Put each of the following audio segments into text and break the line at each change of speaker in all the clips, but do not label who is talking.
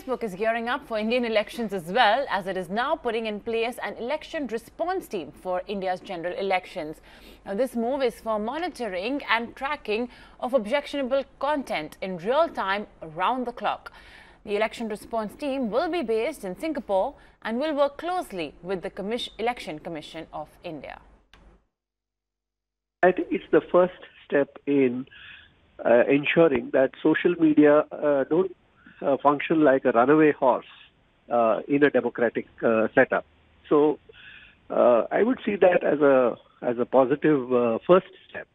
Facebook is gearing up for Indian elections as well, as it is now putting in place an election response team for India's general elections. Now, this move is for monitoring and tracking of objectionable content in real time around the clock. The election response team will be based in Singapore and will work closely with the Election Commission of India.
I think it's the first step in ensuring that social media don't function like a runaway horse in a democratic setup. So I would see that as a positive first step,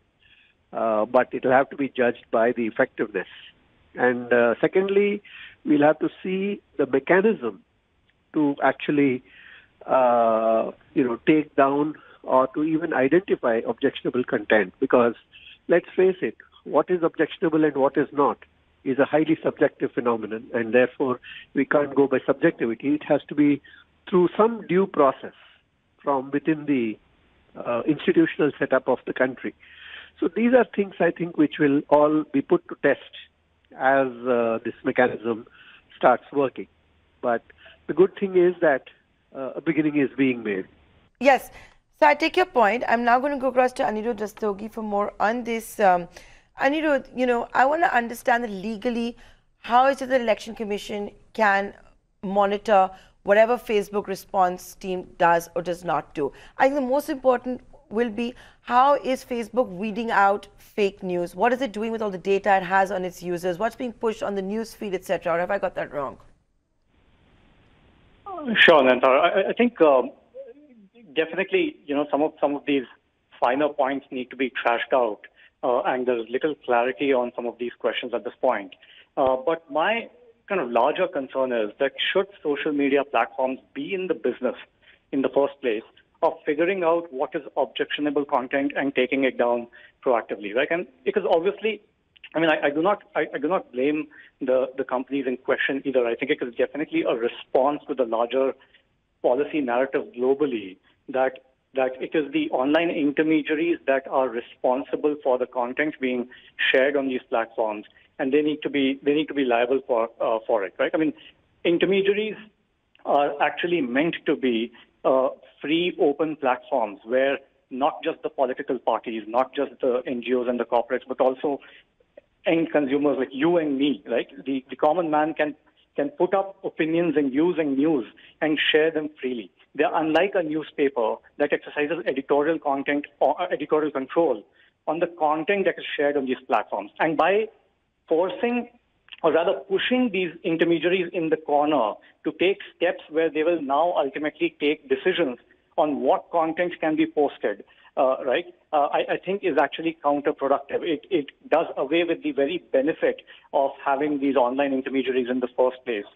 but it will have to be judged by the effectiveness. And secondly, we'll have to see the mechanism to actually, take down or to even identify objectionable content. Because let's face it, what is objectionable and what is not is a highly subjective phenomenon, and therefore we can't go by subjectivity. It has to be through some due process from within the institutional setup of the country. So these are things, I think, which will all be put to test as this mechanism starts working. But the good thing is that a beginning is being made.
Yes. So I take your point. I'm now going to go across to Anirudh Rastogi for more on this. Anirudh, I want to understand that legally, how is it the Election Commission can monitor whatever Facebook response team does or does not do? I think the most important will be, how is Facebook weeding out fake news? What is it doing with all the data it has on its users? What's being pushed on the news feed, etc.? Or have I got that wrong?
Sure, Nantar. I think definitely, some of these finer points need to be trashed out, and there's little clarity on some of these questions at this point. But my kind of larger concern is that should social media platforms be in the business in the first place of figuring out what is objectionable content and taking it down proactively, right? And because obviously, I do not blame the companies in question either. I think it is definitely a response to the larger policy narrative globally that it is the online intermediaries that are responsible for the content being shared on these platforms, and they need to be liable for it, right? Intermediaries are actually meant to be free, open platforms where not just the political parties, not just the NGOs and the corporates, but also end consumers like you and me, right? The common man can put up opinions and views and news and share them freely. They're unlike a newspaper that exercises editorial content or editorial control on the content that is shared on these platforms. And by forcing, or rather pushing these intermediaries in the corner to take steps where they will now ultimately take decisions on what content can be posted, I think is actually counterproductive. It does away with the very benefit of having these online intermediaries in the first place.